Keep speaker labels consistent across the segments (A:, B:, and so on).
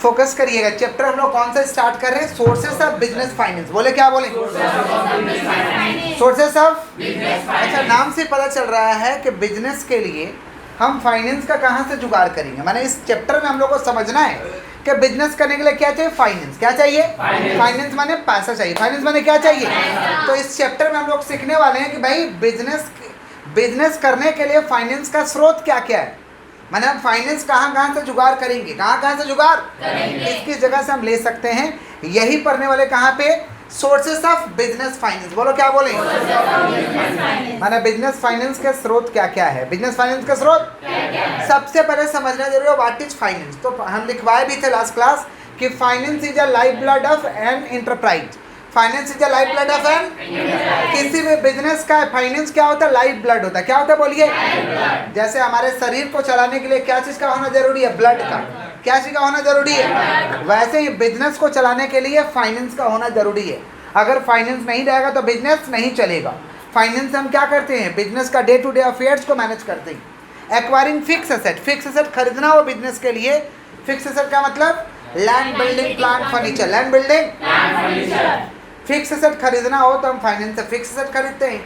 A: Focus करिएगा। Chapter हम लोग कौन सा स्टार्ट कर रहे हैं? Sources of business finance. बोले क्या बोले? Sources of. अच्छा, नाम से पता चल रहा है कि बिजनेस के लिए हम फाइनेंस का कहाँ से जुगाड़ करेंगे। माने इस चैप्टर में हम लोग को समझना है कि बिजनेस करने के लिए क्या चाहिए? फाइनेंस। क्या चाहिए? फाइनेंस माने पैसा चाहिए। फाइनेंस माने क्या चाहिए? तो इस चैप्टर में हम लोग सीखने वाले हैं कि भाई बिजनेस करने के लिए फाइनेंस का स्रोत क्या क्या है। माने हम फाइनेंस कहाँ से जुगाड़ करेंगे, कहाँ से जुगाड़, किस जगह से हम ले सकते हैं, यही पढ़ने वाले कहाँ पे? Sources of business finance. बोलो क्या बोले? माने बिजनेस फाइनेंस के स्रोत क्या क्या है। बिजनेस फाइनेंस का स्रोत सबसे पहले समझना जरूरी है व्हाट इज फाइनेंस। तो हम लिखवाए भी थे लास्ट क्लास कि finance is a life blood of an enterprise. Finance is a life blood of an. किसी भी बिजनेस का फाइनेंस क्या होता है? लाइफ ब्लड होता है। क्या होता है बोलिए? जैसे हमारे शरीर को चलाने के लिए क्या चीज का होना जरूरी है? ब्लड का। क्या चीज का होना जरूरी है? वैसे ही बिजनेस को चलाने के लिए फाइनेंस का होना जरूरी है। अगर फाइनेंस नहीं रहेगा तो बिजनेस नहीं चलेगा। फाइनेंस से हम क्या करते हैं? बिजनेस का डे टू डे अफेयर्स को मैनेज करते हैं। Acquiring fix asset. Fix asset खरीदना हो बिजनेस के लिए। फिक्स एसेट का मतलब land, building, plant, furniture. Land, building, fix asset खरीदना हो तो हम फाइनेंस से फिक्स एसेट खरीदते हैं।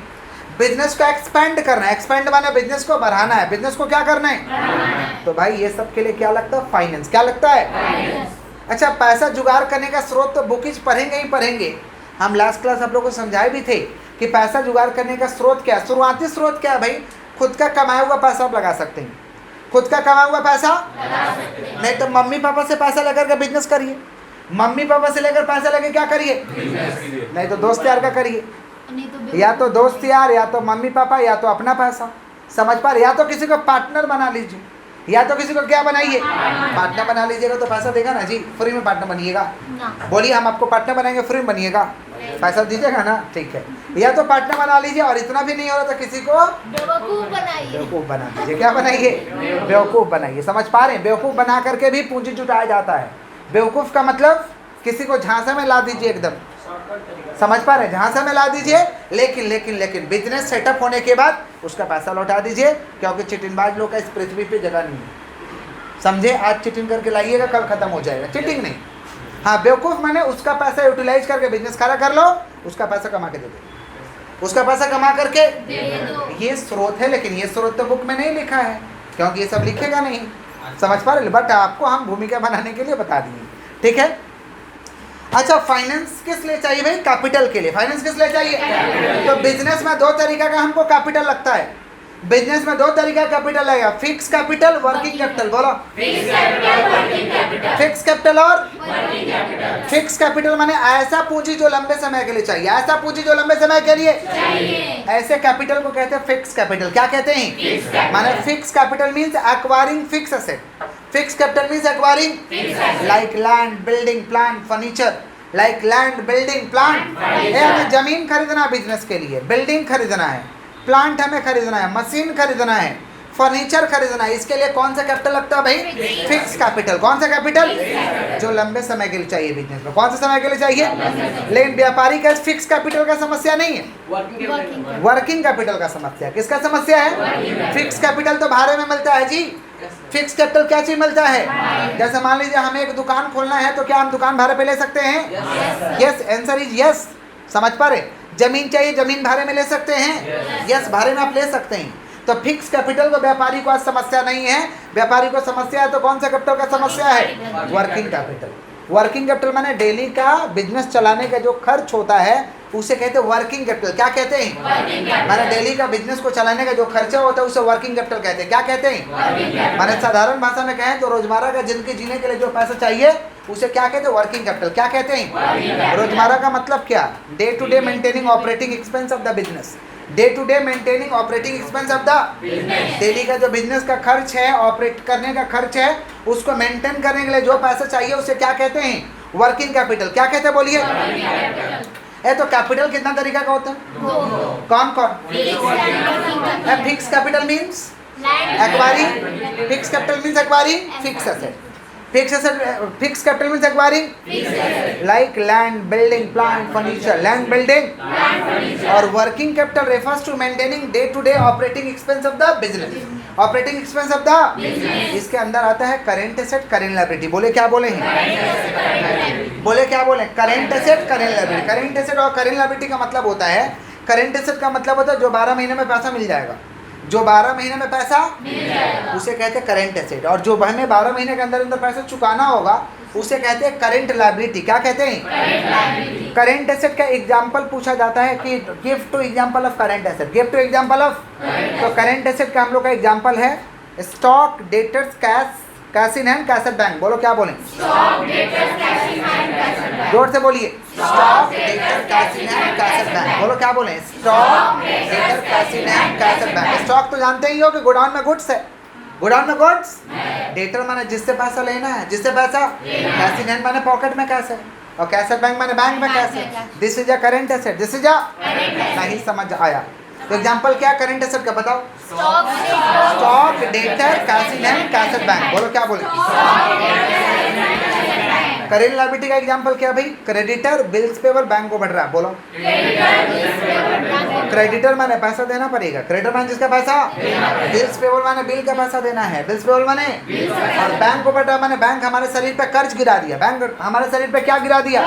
A: बिजनेस को एक्सपेंड करना है। एक्सपेंड माने बिजनेस को बढ़ाना है। बिजनेस को क्या करना है? तो भाई ये सब के लिए क्या लगता है? फाइनेंस। क्या लगता है? अच्छा, पैसा जुगाड़ करने का स्रोत तो बुकिज पढ़ेंगे ही पढ़ेंगे। हम लास्ट क्लास आप लोगों को समझाए भी थे कि पैसा जुगाड़ करने का स्रोत क्या है। शुरुआती स्रोत क्या है भाई? खुद का कमाया हुआ पैसा आप लगा सकते हैं। खुद का कमाया हुआ पैसा नहीं तो मम्मी पापा से पैसा लेकर के बिजनेस करिए। मम्मी पापा से लेकर पैसा लेके क्या करिए? नहीं तो दोस्त यार का करिए। या तो दोस्त यार, या तो मम्मी पापा, या तो अपना पैसा। समझ पा रहे? या तो किसी को पार्टनर बना लीजिए, या तो किसी को क्या बनाइए? पार्टनर बना लीजिएगा तो पैसा देगा ना जी। फ्री में पार्टनर बनिएगा? बोलिए हम आपको पार्टनर बनाएंगे, फ्री में बनिएगा, पैसा दीजिएगा ना। ठीक है, या तो पार्टनर बना लीजिए और इतना भी नहीं हो रहा तो किसी को बेवकूफ़ बना दीजिए। क्या बनाइए? बेवकूफ़ बनाइए। समझ पा रहे हैं? बेवकूफ़ बना करके भी पूंजी जुटाया जाता है। बेवकूफ़ का मतलब किसी को झांसा में ला दीजिए एकदम। समझ पा रहे हैं? झांसा में ला दीजिए, लेकिन बिजनेस सेटअप होने के बाद उसका पैसा लौटा दीजिए, क्योंकि चिटिंगबाज लोग का इस पृथ्वी पे जगह नहीं है। समझे? आज चिटिंग करके लाइएगा, कल खत्म हो जाएगा। चिटिंग नहीं। हाँ, बेवकूफ़ माने उसका पैसा यूटिलाइज करके बिजनेस खड़ा कर लो, उसका पैसा कमा के दे दो, उसका पैसा कमा करके ये स्रोत है। लेकिन ये स्रोत तो बुक में नहीं लिखा है, क्योंकि ये सब लिखेगा नहीं। समझ पा रहे? बट आपको हम भूमिका बनाने के लिए बता दिए। ठीक है। अच्छा, फाइनेंस किस लिए चाहिए भाई? कैपिटल के लिए। फाइनेंस किस लिए चाहिए? तो बिजनेस में दो तरीका का हमको कैपिटल लगता है। बिजनेस में दो तरीका कैपिटल लगेगा, फिक्स कैपिटल, वर्किंग कैपिटल। बोलो फिक्स कैपिटल और फिक्स कैपिटल माने ऐसा पूंजी जो लंबे समय के लिए चाहिए। ऐसा पूंजी जो लंबे समय के लिए ऐसे कैपिटल को कहते हैं फिक्स कैपिटल। क्या कहते हैं? माने fix capital means acquiring fix asset. Fix capital means acquiring like land, building, plant, furniture. Like land, building, plant. हमें जमीन खरीदना है बिजनेस के लिए, बिल्डिंग खरीदना है, प्लांट हमें खरीदना है, मशीन खरीदना है, फर्नीचर खरीदना है। इसके लिए कौन सा कैपिटल लगता है भाई? Fix capital. कौन सा कैपिटल? जो लंबे समय के लिए चाहिए बिजनेस में। कौन सा समय के लिए चाहिए? लेकिन व्यापारी का फिक्स कैपिटल का समस्या नहीं है, वर्किंग कैपिटल का समस्या। किसका समस्या है? फिक्स कैपिटल तो भाड़े में मिलता है जी। फिक्स कैपिटल क्या चीज मिलता है? जैसे मान लीजिए हमें एक दुकान खोलना है, तो क्या हम दुकान भाड़े पे ले सकते हैं? Yes, answer is yes. समझ पा रहे? जमीन चाहिए, जमीन भाड़े में ले सकते हैं? यस, भाड़े में आप ले सकते हैं। तो फिक्स कैपिटल को व्यापारी को आज समस्या नहीं है। व्यापारी को समस्या है तो कौन सा कैपिटल का समस्या है? Working capital. वर्किंग कैपिटल माने डेली का बिजनेस चलाने का जो खर्च होता है उसे कहते हैं वर्किंग कैपिटल। क्या कहते हैं? माने डेली का बिजनेस को चलाने का जो खर्चा होता है उसे वर्किंग कैपिटल कहते हैं। क्या कहते हैं? माने साधारण भाषा में कहें तो रोजमर्रा का जिंदगी जीने के लिए जो पैसा चाहिए उसे क्या कहते हैं? Working capital. क्या कहते हैं? रोजमर्रा का मतलब क्या? Day to day maintaining operating expense of the business. Day to day maintaining operating expense of the daily का जो बिजनेस का खर्च है, ऑपरेट करने का खर्च है, उसको मेंटेन करने के लिए जो पैसा चाहिए उसे क्या कहते हैं? Working capital. क्या कहते हैं बोलिए? तो कैपिटल कितना तरीका का होता है? कौन कौन? Fix capital means acquiring. Fix capital means acquiring fix asset. Fix capital means acquiring like land, building, plant, furniture. Land, building और working capital refers to maintaining day to day operating expense of the business. Operating expense of the, इसके अंदर आता है current asset, current liability. बोले क्या बोले हैं? बोले क्या बोले? Current asset, current liability. Current asset और करेंट लायबिलिटी का मतलब होता है, करेंट एसेट का मतलब होता है जो 12 महीने में पैसा मिल जाएगा, जो 12 महीने में पैसा उसे कहते हैं करेंट एसेट, और जो हमें 12 महीने के अंदर अंदर पैसा चुकाना होगा उसे कहते हैं करेंट लायबिलिटी। क्या कहते हैं? करेंट एसेट का एग्जांपल पूछा जाता है कि give two example of current asset, give two example of. तो करेंट एसेट का हम लोग का एग्जांपल है stock, debtors, cash, cash in hand, cash at bank. बोलो क्या बोलें? जोर से बोलिए। Stock, debtor, cash in hand, cash at bank. बोलो क्या बोलें? Stock, debtor, cash in hand, cash at bank. Stock तो जानते ही हो कि गोडाउन में गुड्स है, गोडाउन में गुड्स। डेटर माने जिससे पैसा लेना है, जिससे पैसा। कैश इन हैंड माने पॉकेट में कैश है, और कैश एट बैंक माने बैंक में कैश है। This is a current asset, this is a, नहीं समझ आया तो एग्जांपल क्या करेंट एसेट का बताओ? Stock, debtor, cash in hand, cash at bank. बोलो क्या बोले? करेंट लायबिलिटी का एग्जांपल क्या भाई? क्रेडिटर, बिल्स पेबल, बैंक को बढ़ रहा है। बोलो क्रेडिटर माने पैसा देना पड़ेगा, क्रेडिटर माने जिसका पैसा, बिल्स पेबल माने बिल का पैसा देना है, बिल्स पेबल माने, और बैंक को बढ़ रहा माने बैंक हमारे शरीर पे कर्ज गिरा दिया, बैंक हमारे शरीर पे क्या गिरा दिया,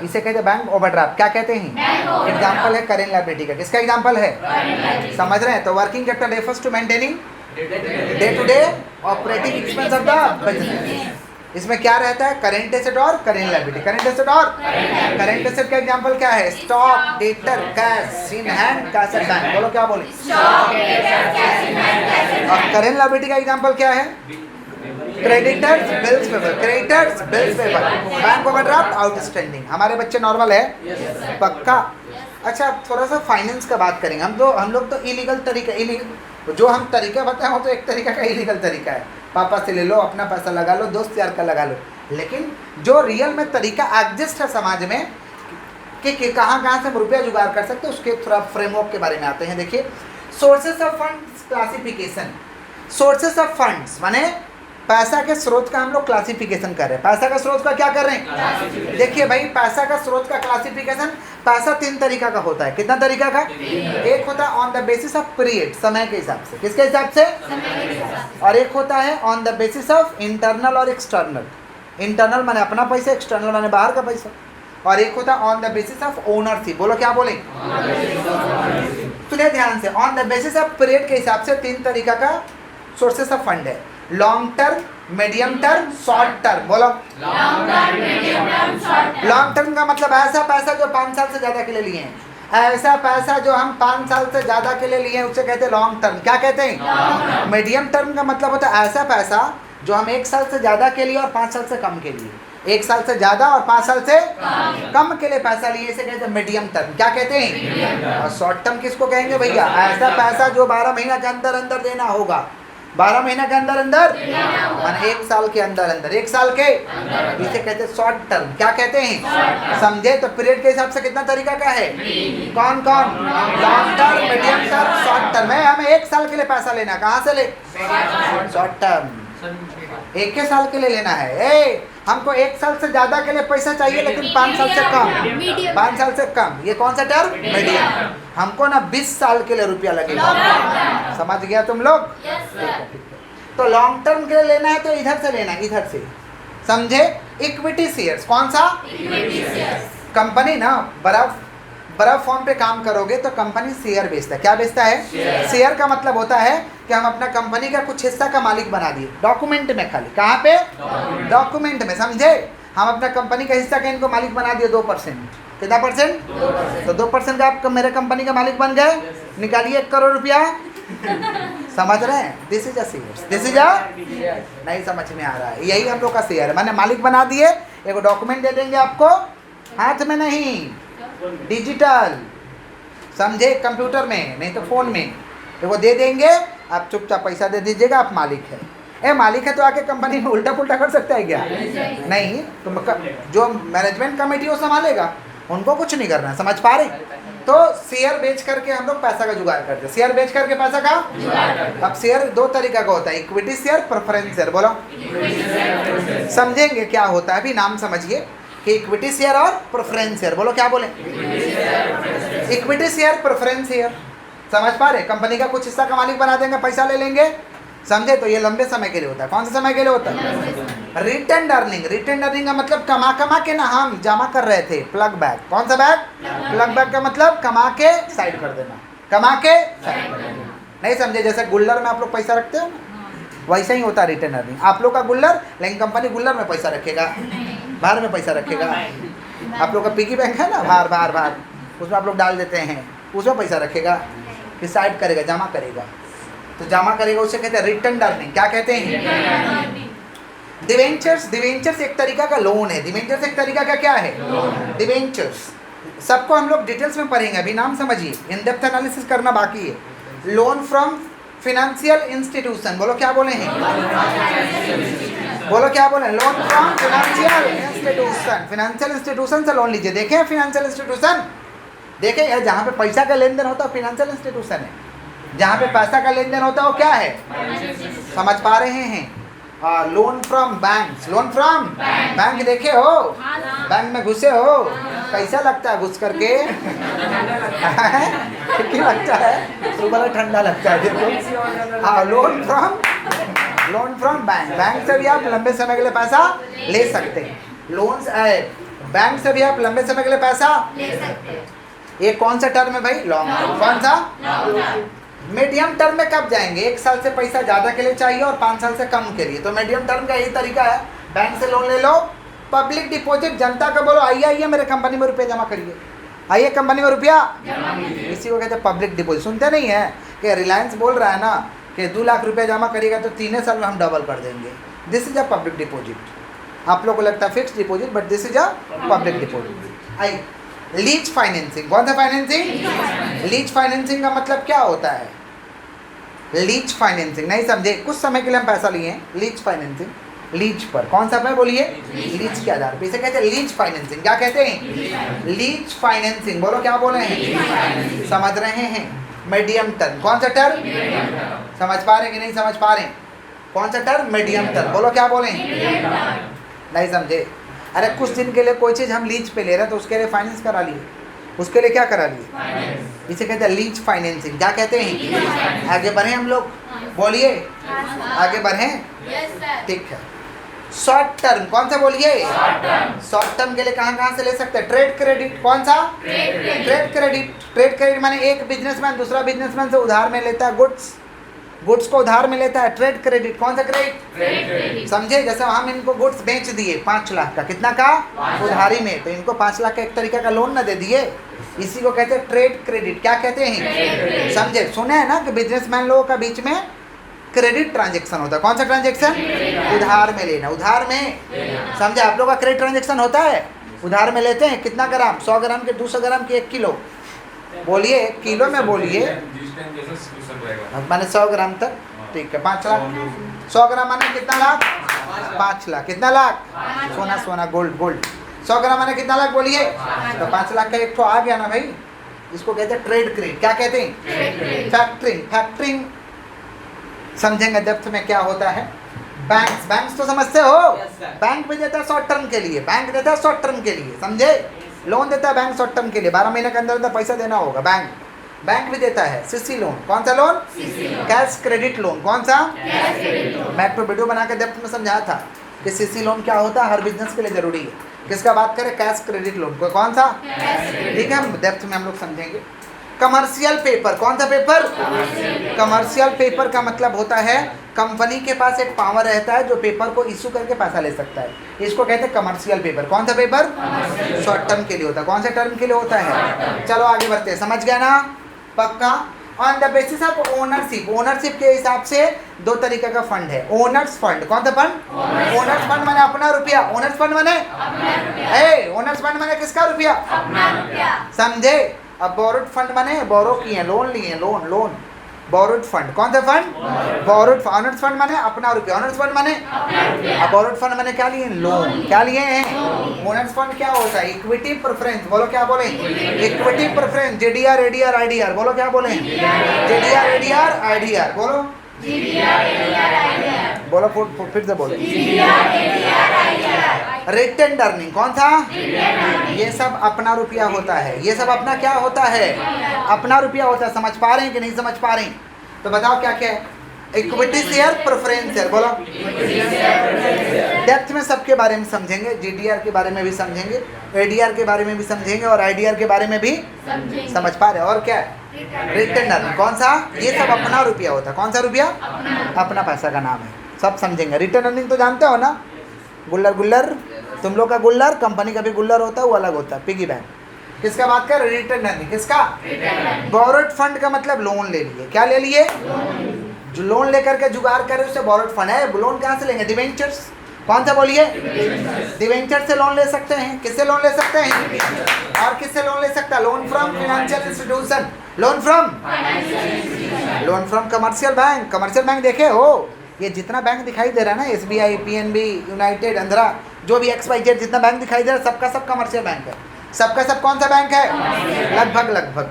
A: इसे कहते हैं बैंक ओवरड्राफ्ट। क्या कहते हैं? एग्जांपल है करेंट लायबिलिटी का। किसका एग्जांपल है? समझ रहे हैं? तो working capital refers to maintaining day to day operating expense of the business. इसमें क्या रहता है? करेंट एसेट और करेंट लायबिलिटी। करेंट एसेट और करेंट एसेट का एग्जांपल क्या है? Stock, debtor, cash in hand, cash at bank. बोलो क्या बोले? और करेंट लायबिलिटी का एग्जांपल क्या है? Creditors, bills payable, creditors, bills payable, bank overdraft, outstanding. हमारे बच्चे नॉर्मल है? पक्का। अच्छा, थोड़ा सा फाइनेंस का बात करेंगे। हम लोग तो इलीगल तरीका, इलीगल जो हम तरीका बताए हो तो एक तरीका का इलीगल तरीका है, पापा से ले लो, अपना पैसा लगा लो, दोस्त यार का लगा लो। लेकिन जो रियल में तरीका एग्जिस्ट है समाज में कि कहाँ कहाँ से हम रुपया जुगाड़ कर सकते हैं, उसके थोड़ा फ्रेमवर्क के बारे में आते हैं। देखिए, sources of funds classification. Sources of funds माने पैसा के स्रोत का हम लोग क्लासिफिकेशन कर रहे हैं। पैसा का स्रोत का क्या कर रहे हैं? देखिए भाई, पैसा का स्रोत का क्लासिफिकेशन, पैसा 3 तरीका का होता है। कितना तरीका का? एक होता है on the basis of period, समय के हिसाब से। किसके हिसाब से? और एक होता है on the basis of internal और एक्सटर्नल। इंटरनल माने अपना पैसा, एक्सटर्नल माने बाहर का पैसा। और एक होता है on the basis of ownership. बोलो क्या बोले? सुनिए ध्यान से, on the basis of period के हिसाब से 3 तरीका का सोर्सेस ऑफ फंड है। Long term, medium term, short term. बोलो लॉन्ग टर्म का मतलब ऐसा पैसा जो 5 साल से ज्यादा के लिए लिए हैं। ऐसा पैसा जो हम 5 साल से ज्यादा के लिए लिए हैं उसे कहते हैं लॉन्ग टर्म। क्या कहते हैं? मीडियम टर्म का मतलब होता है ऐसा पैसा जो हम 1 साल से ज्यादा के लिए और 5 साल से कम के लिए, 1 साल से ज्यादा और 5 साल से कम के लिए पैसा लिए, इसे कहते हैं मीडियम टर्म। क्या कहते हैं? और शॉर्ट टर्म किसको कहेंगे भैया? ऐसा पैसा जो 12 महीना के अंदर अंदर देना होगा, 12 महीना के अंदर अंदर माने 1 साल के अंदर अंदर, 1 साल के, इसे कहते हैं शॉर्ट टर्म। क्या कहते हैं? समझे? तो पीरियड के हिसाब से कितना तरीका का है? कौन कौन? Long term, medium term, short term है। हमें 1 साल के लिए पैसा लेना, कहाँ से ले? शॉर्ट टर्म, 1 साल के लिए लेना है। हमको 1 साल से ज्यादा के लिए पैसा चाहिए लेकिन 5 साल से कम, 5 साल से कम, ये कौन सा टर्म? मीडियम। हमको ना 20 साल के लिए रुपया लगेगा। समझ गया तुम लोग? तो लॉन्ग टर्म के लिए लेना है तो इधर से लेना, इधर से। समझे? Equity shares. कौन सा? कंपनी ना बड़ा फॉर्म पे काम करोगे तो कंपनी शेयर बेचता है। क्या बेचता है? शेयर का मतलब होता है कि हम अपना कंपनी का कुछ हिस्सा का मालिक बना दिए, डॉक्यूमेंट में खाली। कहाँ पे? डॉक्यूमेंट में। समझे? हम अपना कंपनी का हिस्सा का इनको मालिक बना दिए 2%। कितना परसेंट? तो 2% का आप मेरे कंपनी का मालिक बन गए। निकालिए 1 करोड़ रुपया। समझ रहे हैं? This is a share, this is a, नहीं समझ में आ रहा है? यही हम लोग का शेयर है। मैंने मालिक बना दिए, एक डॉक्यूमेंट दे देंगे आपको, हाथ में नहीं, डिजिटल। समझे? कंप्यूटर में नहीं तो फोन में, तो वो दे देंगे, आप चुपचाप पैसा दे दीजिएगा, आप मालिक है। मालिक है तो आके कंपनी में उल्टा पुल्टा कर सकता है क्या? नहीं। तो जो मैनेजमेंट कमेटी वो संभालेगा, उनको कुछ नहीं करना है। समझ पा रहे? तो शेयर बेच करके हम लोग पैसा का जुगाड़ करते हैं। शेयर बेच करके पैसा का, अब शेयर 2 तरीका का होता है, इक्विटी शेयर, प्रेफरेंस शेयर। बोलो समझेंगे क्या होता है? अभी नाम समझिए कि इक्विटी शेयर और प्रेफरेंस शेयर। बोलो क्या बोले? Equity share, preference share. समझ पा रहे? कंपनी का कुछ हिस्सा का मालिक बना देंगे, पैसा ले लेंगे, समझे? तो ये लंबे समय के लिए होता है। कौन सा समय के लिए होता है? Retained earning. रिटेंड अर्निंग का मतलब कमा कमा के ना हम जमा कर रहे थे, प्लग बैक। कौन सा बैक? प्लग बैक का मतलब कमा के साइड कर देना, कमा के साइड कर देना। नहीं समझे? जैसे गुल्लर में आप लोग पैसा रखते हो ना, वैसा ही होता है रिटेंड अर्निंग। आप लोग का गुल्लर, लेकिन कंपनी गुल्लर में पैसा रखेगा, बाहर में पैसा रखेगा। आप लोग का पिगी बैंक है ना, बाहर बाहर बाहर, उसमें आप लोग डाल देते हैं, उसमें पैसा रखेगा कि साइड करेगा, जमा करेगा। तो जमा करेगा उसे कहते हैं रिटर्न अर्निंग। क्या कहते हैं? डिवेंचर्स। डिवेंचर्स एक तरीका का लोन है। डिवेंचर्स एक तरीका का क्या है? डिवेंचर्स। सबको हम लोग डिटेल्स में पढ़ेंगे, अभी नाम समझिए, इन डेप्थ एनालिसिस करना बाकी है। Loan from financial institution. बोलो क्या बोले हैं? बोलो क्या बोले? Loan from financial institution. Financial institution से लोन लीजिए। देखें फिनेंशियल इंस्टीट्यूशन, देखें यार, जहाँ पे पैसा का लेन देन होता है फिनेंशियल इंस्टीट्यूशन है। जहाँ पे पैसा का लेन देन होता है वो क्या है? समझ पा रहे हैं? Loan from bank. Loan from bank देखे हो? बैंक में घुसे हो? कैसा लगता है घुस करके? क्यों लगता है? तो बड़ा ठंडा लगता है। देखो, हाँ, लोन फ्रॉम बैंक। बैंक से भी आप लंबे समय के लिए पैसा ले सकते हैं। लोन बैंक से भी आप लंबे समय के लिए पैसा ले सकते हैं। ये कौन सा टर्म है भाई? Long term. कौन सा? मीडियम टर्म में कब जाएंगे? 1 साल से पैसा ज़्यादा के लिए चाहिए और 5 साल से कम के लिए। तो मीडियम टर्म का यही तरीका है, बैंक से लोन ले लो। पब्लिक डिपॉजिट, जनता का बोलो आइए आइए मेरे कंपनी में रुपया जमा करिए, आइए कंपनी में रुपया, इसी को कहते हैं पब्लिक डिपॉजिट। सुनते नहीं है कि रिलायंस बोल रहा है ना कि 2 लाख रुपया जमा करिएगा तो 3 साल में हम डबल कर देंगे। This is a public deposit. आप लोग को लगता है fix deposit, but this is a public deposit. I lease financing. कौन सा फाइनेंसिंग? लीज फाइनेंसिंग का मतलब क्या होता है? लीज फाइनेंसिंग नहीं समझे? कुछ समय के लिए हम पैसा लिए हैं, लीज फाइनेंसिंग, लीज पर। कौन सा पे बोलिए? लीज के आधार पर। इसे कहते हैं लीज फाइनेंसिंग। क्या कहते हैं? Lease financing. बोलो क्या बोल रहे हैं? समझ रहे हैं? Medium term. कौन सा टर्म? समझ पा रहे कि नहीं समझ पा रहे? कौन सा टर्म? Medium term. बोलो क्या बोले? नहीं समझे? अरे कुछ दिन के लिए कोई चीज़ हम लीज पे ले रहे हैं तो उसके लिए फाइनेंस करा लिए, उसके लिए क्या करा लिए? इसे कहते हैं लीज फाइनेंसिंग। क्या कहते हैं? आगे बढ़े हम लोग, बोलिए आगे बढ़े। ठीक है। Short term. कौन सा बोलिए? शॉर्ट टर्म के लिए कहाँ कहाँ से ले सकते हैं? Trade credit. कौन सा? Trade credit. ट्रेड क्रेडिट माने एक बिजनेसमैन दूसरा बिजनेसमैन से उधार में लेता है गुड्स को उधार में लेता है। Trade credit. कौन सा क्रेडिट? समझे? जैसे हम इनको गुड्स बेच दिए 5 लाख का, कितना का? उधारी में, तो इनको 5 लाख का एक तरीका का लोन ना दे दिए, इसी को कहते हैं ट्रेड क्रेडिट। क्या कहते हैं? समझे? सुने हैं ना कि बिजनेसमैन लोगों का बीच में क्रेडिट ट्रांजेक्शन होता है। कौन सा ट्रांजेक्शन? उधार में लेना, उधार में। समझे? आप लोग का क्रेडिट ट्रांजेक्शन होता है, उधार में लेते हैं। कितना ग्राम? 100 ग्राम के, 200 ग्राम के, 1 किलो। बोलिए किलो में बोलिए, माने 100 ग्राम तक। ठीक है, 5 लाख। 100 ग्राम माने कितना लाख? 5 लाख। कितना लाख? सोना सोना गोल्ड गोल्ड। 100 ग्राम माने कितना लाख? बोलिए। तो 5 लाख का एक तो आ गया ना भाई, इसको कहते हैं ट्रेड क्रेडिट। क्या कहते हैं? फैक्टरिंग। फैक्टरिंग समझेंगे डेप्थ में क्या होता है। बैंक्स तो समझते हो? बैंक भी देता है शॉर्ट टर्म के लिए, बैंक देता है शॉर्ट टर्म के लिए, समझे? लोन देता है बैंक शॉर्ट टर्म के लिए, 12 महीने के अंदर पैसा देना होगा। बैंक भी देता है सीसी लोन। कौन सा लोन? Cash credit loan. कौन सा? मैं एक वीडियो बना के डेप्थ में समझाया था कि सीसी लोन क्या होता है, हर बिजनेस के लिए जरूरी है। किसका बात करें? Cash credit loan. कौन सा? ठीक है, हम डेप्थ में हम लोग समझेंगे। Commercial paper. कौन सा पेपर? कमर्शियल पेपर का मतलब होता है कंपनी के पास एक पावर रहता है जो पेपर को इशू करके पैसा ले सकता है, इसको कहते हैं कमर्शियल पेपर। कौन सा पेपर? शॉर्ट टर्म के लिए होता है। कौन सा टर्म के लिए होता है? चलो आगे बढ़ते हैं, समझ गया ना? पक्का? On the basis of ownership. Ownership के हिसाब से 2 तरीके का फंड है। Owner's fund. कौन सा फंड? ओनर्स फंड माने अपना रुपया। ओनर्स फंड माने ओनर्स फंड माने किसका रुपया? समझे? अब बोरोड फंड माने बोरो किए, लोन लिए, लोन बोरोड फंड। कौन सा फंड? बोरोड। ऑनर्स फंड माने अपना रुपया। ऑनर्स फंड माने अब बोरोड फंड माने क्या लिए? लोन। क्या लिए हैं? ओनर्स फंड क्या होता है? Equity preference. बोलो क्या बोले? Equity preference. GDR, ADR, IDR. बोलो क्या बोले? GDR, ADR, IDR. बोलो बोलो फिर से बोलो। Retained earning. कौन सा? ये सब अपना रुपया होता है। ये सब अपना क्या होता है? अपना रुपया होता है। समझ पा रहे हैं कि नहीं समझ पा रहे हैं? तो बताओ क्या क्या है? इक्विटी शेयर, प्रेफरेंस शेयर, बोलो। डेप्थ में सबके बारे में समझेंगे, जीडीआर के बारे में भी समझेंगे, एडीआर के बारे में भी समझेंगे और आईडीआर के बारे में भी समझ पा रहे हैं। और क्या है? Retained earning. कौन सा? ये सब अपना रुपया होता है। कौन सा रुपया? अपना पैसा का नाम है। सब समझेंगे। रिटेन अर्निंग तो जानते हो ना? गुल्लर गुल्लर, तुम लोग का गुल्लर, कंपनी का भी गुल्लर होता है, वो अलग होता है। Piggy bank. किसका बात कर? Retained earning. किसका? बोरोड फंड का मतलब लोन ले लिए। क्या ले लिए? जो लोन लेकर के जुगाड़ करे उसे बोरोड फंड है। लोन कहाँ से लेंगे? डिवेंचर्स। कौन सा बोलिए? डिवेंचर से लोन ले सकते हैं। किससे लोन ले सकते हैं? और किससे लोन ले सकता है? Loan from financial institution. Loan from commercial bank. Commercial bank देखे हो? ये जितना बैंक दिखाई दे रहा है ना, एसबीआई, पीएनबी, यूनाइटेड, आंध्रा, जो भी XYZ जितना बैंक दिखाई दे रहा है, सबका सब कमर्शियल बैंक है। सबका सब कौन सा बैंक है? लगभग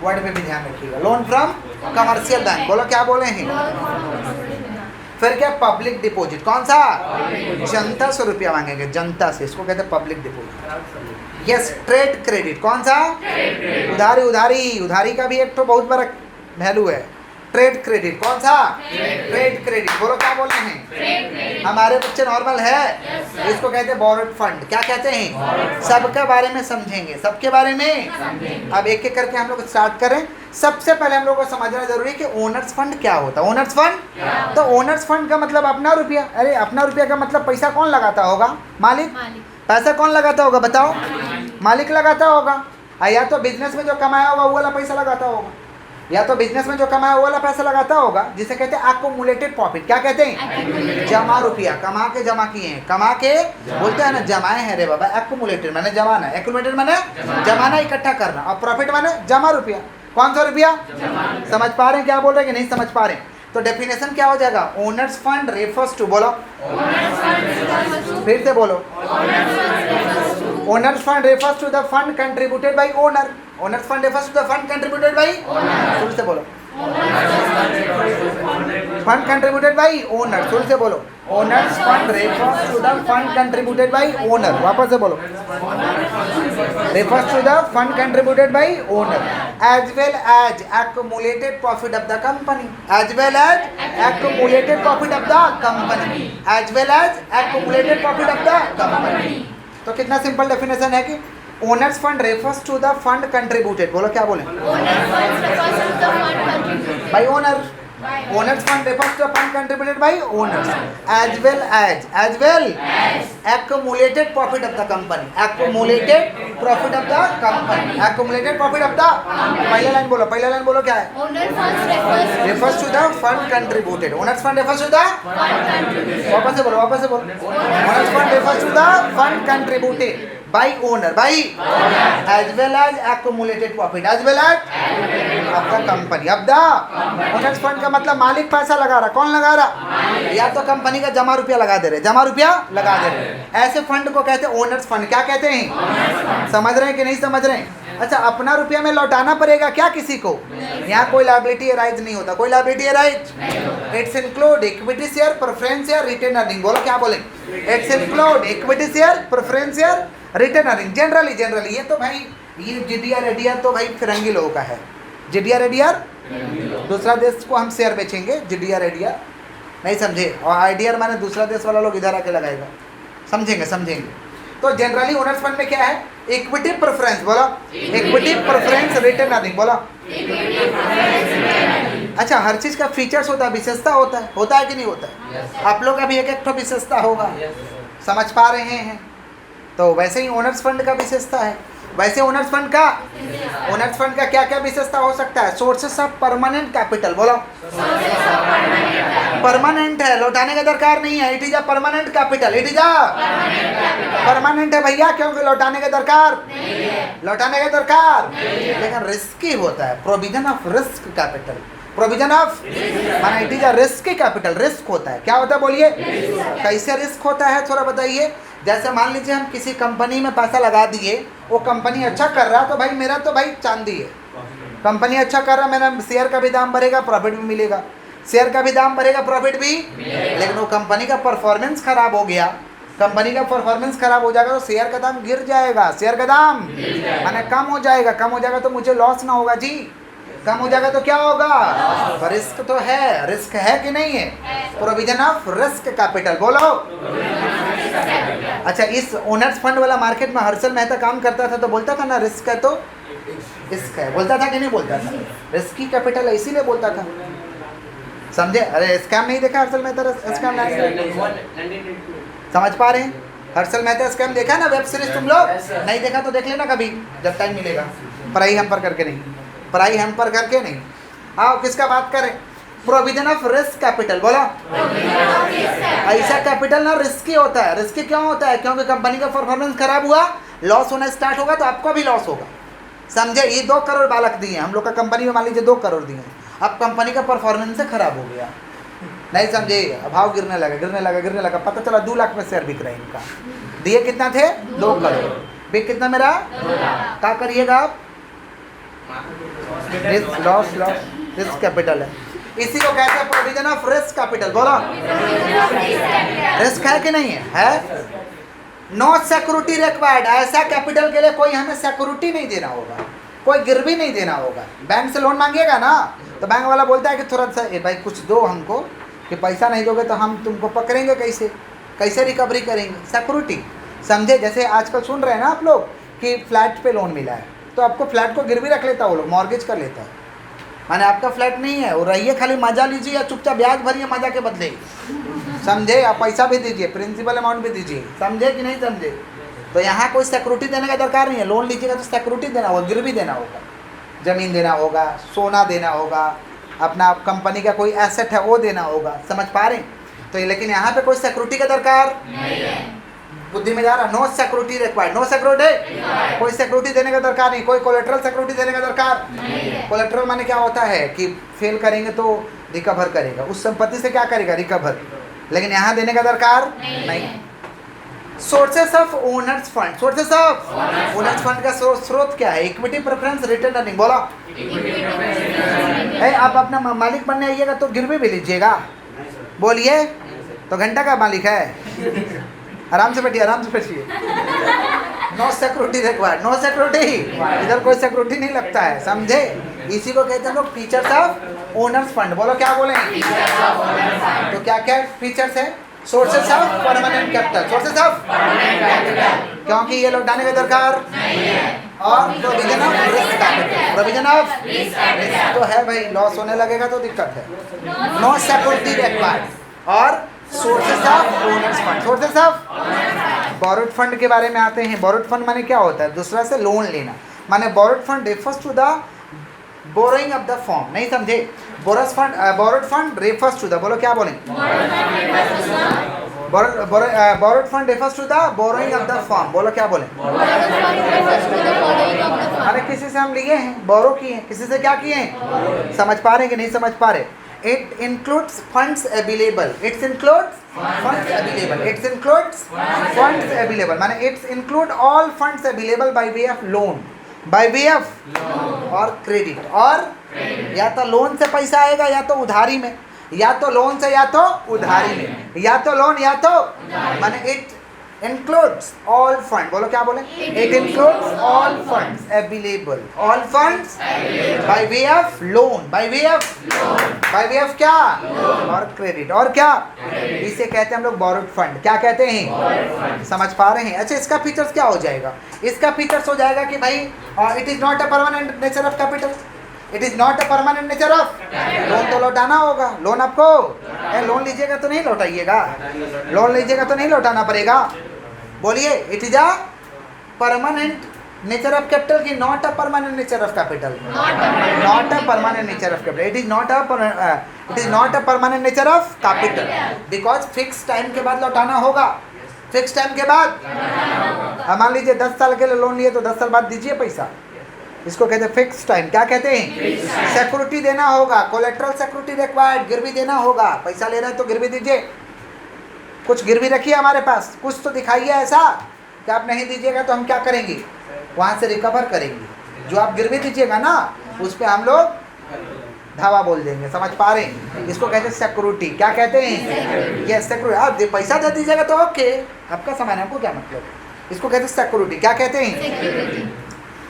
A: वर्ड पे भी ध्यान रखिएगा। Loan from commercial bank. बोलो क्या बोले हैं? फिर क्या? Public deposit. कौन सा? जनता से रुपया मांगेंगे, जनता से, इसको कहते हैं public deposit. Yes, trade credit. कौन सा? उधारी का भी एक तो बहुत बड़ा वैल्यू है। Trade credit. कौन सा? Trade credit. बोलो क्या बोल रहे हैं? हमारे बच्चे नॉर्मल है, इसको कहते हैं बोरोड फंड। क्या कहते हैं? सबके बारे में समझेंगे, सबके बारे में। अब एक एक करके हम लोग स्टार्ट करें। सबसे पहले हम लोग को समझना जरूरी है कि ओनर्स फंड क्या होता है। ओनर्स फंड, तो ओनर्स फंड का मतलब अपना रुपया। अरे अपना रुपया का मतलब पैसा कौन लगाता होगा? मालिक। पैसा कौन लगाता होगा? बताओ। मालिक लगाता होगा। या तो बिजनेस में जो कमाया होगा वो वाला पैसा लगाता होगा, या तो बिजनेस में जो कमाया वो वाला पैसा लगाता होगा, जिसे कहते हैं एक्युमुलेटेड प्रॉफिट। क्या कहते हैं? जमा रुपया। कमा के जमा किए हैं, कमा के बोलते हैं ना, जमाए हैं रे बाबा। एक्युमुलेटेड माने जमाना, एक्युमुलेटेड माने जमाना, इकट्ठा करना, और प्रॉफिट माने जमा रुपया। कौन सा रुपया? समझ पा रहे हैं क्या बोल रहे हैं कि नहीं समझ पा रहे हैं? तो डेफिनेशन क्या हो जाएगा? ओनर्स फंड रेफर्स टू, बोलो फिर से बोलो। Owner's fund refers to the fund contributed by owner. Owner's fund refers to the fund contributed by owner. फिर से बोलो। Fund contributed by owner. फिर से बोलो। Owner's fund refers to the fund contributed by owner. वापस से बोलो। Refers to the fund contributed by owner as well as accumulated profit of the company। as well as accumulated profit of the company। as well as accumulated profit of the company। तो कितना simple definition है कि owner's fund refers to the fund contributed. बोलो क्या बोले? By owner. Owner's fund refers to the fund contributed by owners as well as accumulated profit of the company। accumulated profit of the company। accumulated profit of the, पहला line बोलो, पहला line बोलो क्या है? Refers to the fund contributed. Owner's fund refers to the, वापस से बोलो, वापस से बोलो। Owner's fund refers to the fund contributed by owner, by as well as accumulated profit, as well as of the company। अब the owners fund का मतलब मालिक पैसा लगा रहा। कौन लगा रहा? या तो कंपनी का जमा रुपया लगा दे रहे, जमा रुपया लगा दे रहे। ऐसे फंड को कहते हैं ओनर्स फंड। क्या कहते हैं? समझ रहे हैं कि नहीं समझ रहे हैं? अच्छा, अपना रुपया में लौटाना पड़ेगा क्या किसी को? यहाँ कोई लायबिलिटी अराइज नहीं होता। कोई liability arise? It's include equity share, preference share, retained earning. बोलो क्या बोले? It's include equity share, preference share, retained earning. Generally ये तो भाई, ये जीडीआर एडीआर तो भाई फिरंगी लोगों का है। जीडीआर एडीआर दूसरा देश को हम शेयर बेचेंगे, जीडीआर एडीआर नहीं समझे? और आईडीआर माने दूसरा देश वाला लोग इधर आके लगाएगा। समझेंगे। तो जनरली ओनर्स फंड में क्या है? Equity preference. बोलो इक्विटी प्रेफरेंस, रिटेन अर्निंग। बोलो। अच्छा, हर चीज का फीचर्स होता है, विशेषता होता है कि नहीं होता है? आप लोग का भी एक एक विशेषता होगा। समझ पा रहे हैं? तो वैसे ही ओनर्स फंड का विशेषता है। वैसे ओनर्स फंड का क्या क्या विशेषता हो सकता है? Sources of permanent capital. बोलो परमानेंट है, लौटाने का दरकार नहीं है। It is a permanent capital. It is a permanent है भैया, क्योंकि लौटाने का दरकार लेकिन रिस्की होता है। Provision of risk capital. Provision of माना it is a risky capital. Risk होता है। क्या होता है बोलिए? कैसे रिस्क होता है थोड़ा बताइए। जैसे मान लीजिए हम किसी कंपनी में पैसा लगा दिए, वो कंपनी अच्छा कर रहा तो भाई मेरा तो भाई चांदी है। कंपनी अच्छा कर रहा, मेरा शेयर का भी दाम बढ़ेगा, प्रॉफिट भी मिलेगा। शेयर का भी दाम बढ़ेगा, प्रॉफिट भी। लेकिन वो कंपनी का परफॉर्मेंस खराब हो गया, कंपनी का परफॉर्मेंस खराब हो जाएगा तो शेयर का दाम गिर जाएगा, शेयर का दाम माने कम हो जाएगा, कम हो जाएगा तो मुझे लॉस ना होगा जी, कम हो जाएगा तो क्या होगा, तो रिस्क तो है, रिस्क है कि नहीं है, प्रोविजन ऑफ रिस्क कैपिटल बोलो। अच्छा, इस ओनर्स फंड वाला मार्केट में हर्षल मेहता काम करता था तो बोलता था ना रिस्क है तो रिस्क है, बोलता था कि नहीं बोलता था, रिस्की कैपिटल है इसीलिए बोलता था, समझे। अरे स्कैम नहीं देखा हर्षल मेहता, स्कैम नहीं समझ पा रहे हैं, हर्षल मेहता स्कैम देखा ना वेब सीरीज, तुम लोग नहीं देखा तो देख लेना कभी जब टाइम मिलेगा, पढ़ाई हम पर करके नहीं, पढ़ाई हम पर करके नहीं। आओ किसका बात करें, प्रोविजन ऑफ रिस्क कैपिटल बोलो। ऐसा कैपिटल ना रिस्की होता है, रिस्की क्यों होता है, क्योंकि कंपनी का परफॉर्मेंस खराब हुआ, लॉस होना स्टार्ट होगा तो आपको भी लॉस होगा, समझे। ये 2 करोड़ बालक दिए हम लोग का कंपनी में, मान लीजिए 2 करोड़ दिए, अब कंपनी का परफॉर्मेंस से खराब हो गया, नहीं समझे, भाव गिरने लगा, पता चला 2 लाख में शेयर बिक रहे हैं इनका, दिए कितना थे 2 करोड़, बिक कितना मेरा, क्या करिएगा आप, लॉस रिस्क कैपिटल है, इसी को कहते हैं प्रोविजन ऑफ रिस्क कैपिटल बोलो। रिस्क है कि नहीं है, नो सिक्योरिटी रिक्वायर्ड, ऐसा कैपिटल के लिए कोई हमें सिक्योरिटी नहीं देना होगा, कोई गिरवी नहीं देना होगा। बैंक से लोन मांगेगा ना तो बैंक वाला बोलता है कि तुरंत से भाई कुछ दो हमको, कि पैसा नहीं दोगे तो हम तुमको पकड़ेंगे, कैसे रिकवरी करेंगे, सिक्योरिटी, समझे। जैसे आजकल सुन रहे हैं ना आप लोग कि फ्लैट पे लोन मिला है तो आपको फ्लैट को गिरवी रख लेता है वो लोग, मॉर्गेज कर लेता है, माने आपका फ्लैट नहीं है, वो रहिए खाली मजा लीजिए या चुपचाप ब्याज भरिए मजा के बदले, समझे। आप पैसा भी दीजिए, प्रिंसिपल अमाउंट भी दीजिए, समझे कि नहीं समझे। तो यहाँ कोई सिक्योरिटी देने का दरकार नहीं है, लोन लीजिएगा तो सिक्योरिटी देना होगा, गिरवी देना होगा, ज़मीन देना होगा, सोना देना होगा, अपना कंपनी का कोई एसेट है वो देना होगा, समझ पा रहे हैं। तो लेकिन यहाँ पे कोई सिक्योरिटी का दरकार नहीं है, बुद्धि में जा रहा, no security required, no security, कोई सिक्योरिटी देने का दरकार नहीं, कोई कोलेट्रल सिक्योरिटी देने का दरकार नहीं। कोलेट्रल माने क्या होता है कि फेल करेंगे तो रिकवर करेगा, उस संपत्ति से क्या करेगा, रिकवर, लेकिन यहाँ देने का दरकार नहीं। Sources of owner's fund, sources of owners fund का स्रोत क्या है, इक्विटी प्रेफरेंस रिटर्न अर्निंग बोलो। आप अपना मालिक बनने आइएगा तो गिरवी भी लीजिएगा, बोलिए, तो घंटा का मालिक है, आराम से बैठिए, no security required, no security, इधर कोई सिक्योरिटी नहीं लगता है, समझे। इसी को कहते हैं लोग फीचर्स ऑफ ओनर्स फंड बोलो, क्या बोले, तो क्या क्या फीचर्स है, sources of permanent capital, sources of क्योंकि ये लौटाने का दरकार और provision of risk capital, provision of risk तो है भाई, लॉस होने लगेगा तो दिक्कत है, नो सिक्योरिटी रिक्वायर्ड और sources of owner's fund, sources of borrowed fund के बारे में आते हैं। बोरोड फंड माने क्या होता है, दूसरा से लोन लेना, माने borrowed fund refers to the borrowing of the form, नहीं समझे, borrowed fund refers to the, बोलो क्या बोलें, borrowed fund refers to the borrowing of the form, बोलो क्या बोलें, अरे किसी से हम लिए हैं, बोरो किए हैं, किसी से क्या किए हैं, समझ पा रहे हैं कि नहीं समझ पा रहे। It includes funds available. It includes funds available. It includes funds available. माने it include all funds available by way of loan, by way of और credit, और या तो लोन से पैसा आएगा या तो उधारी में, या तो लोन से या तो उधारी में, या तो लोन या तो माने it includes all fund, बोलो क्या बोले, it includes all funds available, all funds by way of loan, by way of क्या, और क्रेडिट, और क्या, इसे कहते हैं हम लोग बोरोड फंड, क्या कहते हैं, समझ पा रहे हैं। अच्छा, इसका फीचर्स क्या हो जाएगा, इसका फीचर्स हो जाएगा कि भाई it is not a permanent nature of capital, it is not a permanent nature of, loan तो लौटाना होगा, लोन आपको लोन लीजिएगा तो नहीं लौटाइएगा, लोन लीजिएगा तो नहीं लौटाना पड़ेगा, बोलिए, it is a permanent nature of capital की not a permanent nature of capital, not a permanent nature of capital, it is not a permanent nature of capital, because fix time के बाद लौटाना होगा, फिक्स टाइम के बाद, मान लीजिए 10 साल के लिए लोन लिए तो 10 साल बाद दीजिए पैसा, इसको कहते हैं फिक्स टाइम, क्या कहते हैं, सिक्योरिटी देना होगा, कोलेट्रल सिक्योरिटी रिक्वायर्ड, गिरवी देना होगा, पैसा ले रहे हैं तो गिरवी दीजिए, कुछ गिरवी रखिए हमारे पास, कुछ तो दिखाइए ऐसा कि आप नहीं दीजिएगा तो हम क्या करेंगे, वहाँ से रिकवर करेंगे, जो आप गिरवी दीजिएगा ना उस पर हम लोग धावा बोल देंगे, समझ पा रहे हैं? इसको कहते हैं सिक्योरिटी। क्या कहते हैं? ये सिक्योरिटी। आप पैसा दे दीजिएगा तो ओके, आपका सामान है, आपको क्या मतलब। इसको कहते हैं सिक्योरिटी। क्या कहते हैं?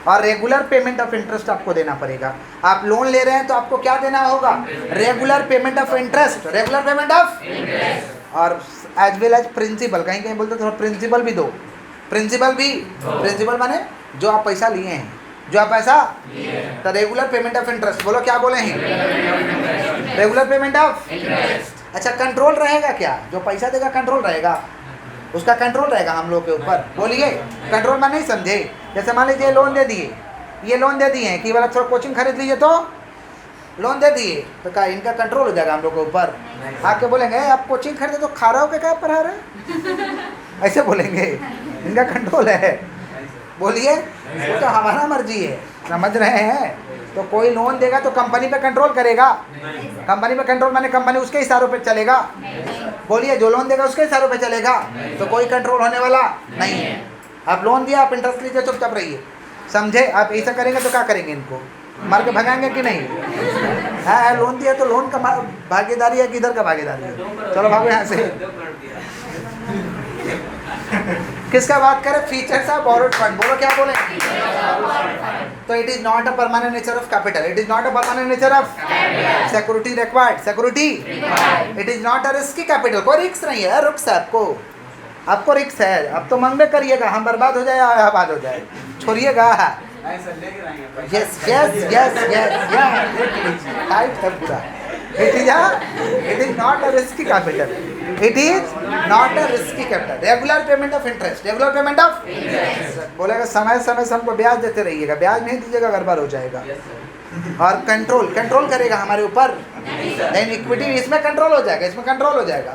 A: और रेगुलर पेमेंट ऑफ इंटरेस्ट आपको देना पड़ेगा। आप लोन ले रहे हैं तो आपको क्या देना होगा? Regular payment of interest, regular payment of, और एज वेल एज प्रिंसिपल। कहीं कहीं बोलते थोड़ा प्रिंसिपल भी दो, प्रिंसिपल भी, प्रिंसिपल माने जो आप पैसा लिए हैं, जो आप पैसा, तो रेगुलर पेमेंट ऑफ इंटरेस्ट। बोलो क्या बोले हैं? Regular payment of. अच्छा, कंट्रोल रहेगा क्या? जो पैसा देगा कंट्रोल रहेगा, उसका कंट्रोल रहेगा हम लोग के ऊपर। बोलिए, कंट्रोल में नहीं समझे? जैसे मान लीजिए लोन दे दिए, ये लोन दे दिए कि वाला थोड़ा कोचिंग खरीद लीजिए, तो लोन दे दिए तो क्या इनका कंट्रोल हो जाएगा हम लोग के ऊपर? आके बोलेंगे आप कोचिंग खरीदे तो खा रहे हो क्या पढ़ा रहे? ऐसे बोलेंगे, इनका कंट्रोल है। बोलिए, वो तो हमारा मर्जी है, समझ रहे हैं? तो कोई लोन देगा तो कंपनी पे कंट्रोल करेगा, कंपनी पे कंट्रोल माने कंपनी उसके इशारों पे चलेगा। बोलिए, जो लोन देगा उसके इशारों पे चलेगा, तो कोई कंट्रोल होने वाला नहीं है। आप लोन दिया, आप इंटरेस्ट लीजिए, चुपचाप रहिए, समझे? आप ऐसा करेंगे तो क्या करेंगे? इनको मार के भगाएंगे कि नहीं? हाँ, लोन दिया तो लोन का भागीदारी है, किधर का भागीदारी है? चलो भागो यहाँ से। किसका बात करें? Features of borrowed fund. बोलो क्या बोले? तो it is not a permanent nature of capital, it is not a permanent nature of security required, security it is not a risky capital. कोई रिस्क नहीं है, रुक्स है आपको, आपको रिस्क है। अब तो मंगने करिएगा, हम बर्बाद हो जाए या आबाद हो जाए, छोड़िएगा। Yes yes yes yes type सब पूरा। It is not a risky capital, it is not a risky capital. Regular payment of interest, regular payment of बोलेगा समय समय से हमको ब्याज देते रहिएगा, ब्याज नहीं दीजिएगा गड़बड़ हो जाएगा। और कंट्रोल, कंट्रोल करेगा हमारे ऊपर। लेकिन इक्विटी इसमें कंट्रोल हो जाएगा, इसमें कंट्रोल हो जाएगा।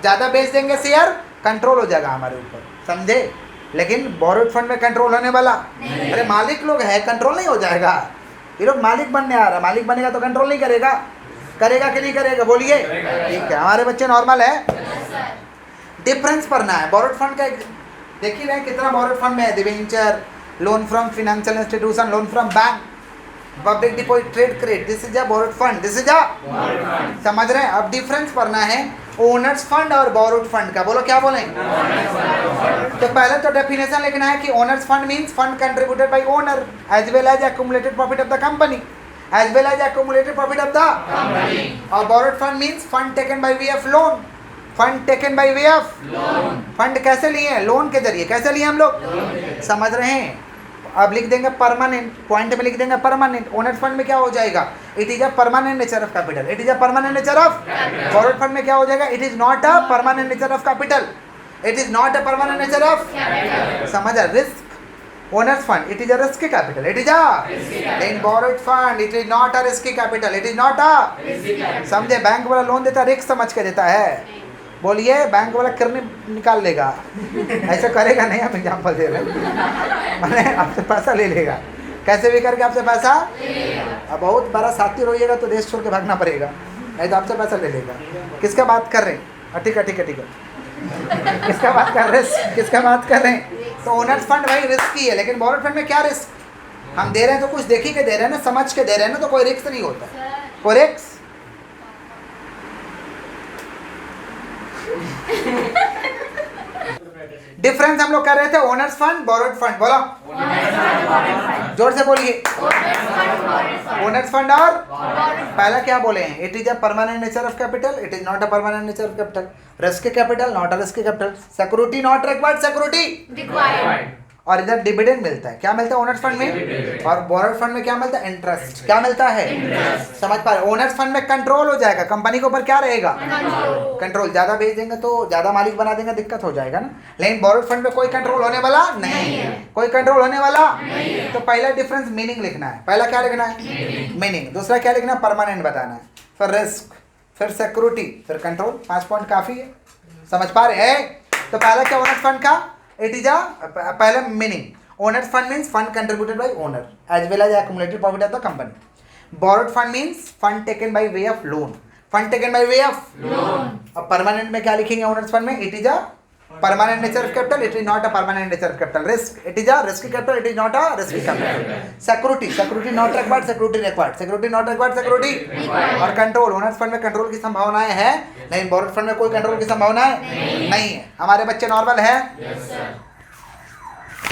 A: ज़्यादा बेच देंगे शेयर, कंट्रोल हो जाएगा हमारे ऊपर, समझे? लेकिन बोरोड फंड में कंट्रोल होने वाला, अरे मालिक लोग है, कंट्रोल नहीं हो जाएगा। ये लोग मालिक बनने आ रहा, मालिक बनेगा तो कंट्रोल नहीं करेगा, करेगा कि नहीं करेगा? बोलिए। ठीक है, हमारे बच्चे नॉर्मल है। डिफरेंस पढ़ना है बोरोड फंड का। देखिए रहे कितना बोरोड फंड में है। Debenture, loan from financial institution, loan from bank, public deposit, trade credit, this is a borrowed fund, this is a, समझ रहे हैं? अब डिफरेंस पढ़ना है ओनर्स फंड और बोरोड फंड का। बोलो क्या बोलें? तो पहले तो डेफिनेशन लिखना है कि owner's fund means fund contributed by owner as well as accumulated profit of the company, as well as accumulated profit of the company. Or borrowed fund means fund taken by way of loan, fund taken by way of loan. Fund कैसे लिए? Loan के जरिए। कैसे लिए हम लोग? समझ रहे हैं? अब लिख देंगे परमानेंट, पॉइंट में लिख देंगे परमानेंट। ओनर्स फंड में क्या हो जाएगा? It is a permanent nature of capital, it is a permanent nature of. Borrowed fund में क्या हो जाएगा? It is not a permanent nature of capital, it is not a permanent nature of. समझ? Risk owners fund, it is a risky capital, it is a in borrowed fund, it is not a risky capital, it is not a। समझे? Bank वाला loan देता है, risk समझ के देता है। बोलिए, बैंक वाला किरनी निकाल लेगा, ऐसा करेगा नहीं। हम एग्जांपल दे रहे हैं, मैंने आपसे पैसा ले लेगा, कैसे भी करके आपसे पैसा। अब बहुत बड़ा साथी रहिएगा तो देश छोड़ के भागना पड़ेगा, नहीं तो आपसे पैसा ले लेगा। किसका बात कर रहे हैं? ठीक है ठीक है ठीक है, किसका बात कर रहे हैं? किसका बात कर रहे हैं? तो ओनर्स फंड भाई रिस्की है, लेकिन बोरोड फंड में क्या रिस्क? हम दे रहे हैं तो कुछ देखी के दे रहे हैं ना, समझ के दे रहे हैं ना, तो कोई रिस्क नहीं होता। कोई रिस्क डिफरेंस हम लोग कर रहे थे ओनर्स फंड, बोरोड फंड। बोलो जोर से बोलिए। ओनर्स फंड और पहला क्या बोले हैं? It is a permanent nature of capital, it is not a permanent nature of capital. Risky capital, not a risky capital. Security not required, security required. और इधर डिविडेंड मिलता है। क्या मिलता है ओनर्स फंड में? और बोरोड फंड में क्या मिलता है? इंटरेस्ट। क्या मिलता है? समझ पा रहे? ओनर्स फंड में कंट्रोल हो जाएगा, कंपनी के ऊपर क्या रहेगा? कंट्रोल। ज्यादा बेच देंगे तो ज्यादा मालिक बना देंगे, दिक्कत हो जाएगा ना। लेकिन बोरोड फंड में कोई कंट्रोल होने वाला नहीं है, कोई कंट्रोल होने वाला नहीं है। तो पहला डिफरेंस मीनिंग लिखना है। पहला क्या लिखना है? मीनिंग। दूसरा क्या लिखना है? परमानेंट बताना है। फिर रिस्क, फिर सिक्योरिटी, फिर कंट्रोल। 5 पॉइंट काफी है, समझ पा रहे हैं? तो पहला क्या ओनर्स फंड का? इट इज अ, पहले meaning. Owner's fund means fund contributed by owner as well as accumulated profit of the company. Borrowed fund means fund taken by way of loan, fund taken by way of loan. अब permanent में क्या लिखेंगे owner's fund में? It is a permanent nature of capital, it is not a permanent nature of capital. Risk, it is a risky capital, it is not a risky capital. Security, security not required, security required, security not required, security. और control, owners fund में control की संभावनाएं है नहीं, borrowed fund में कोई control की संभावना नहीं है. हमारे बच्चे नॉर्मल है.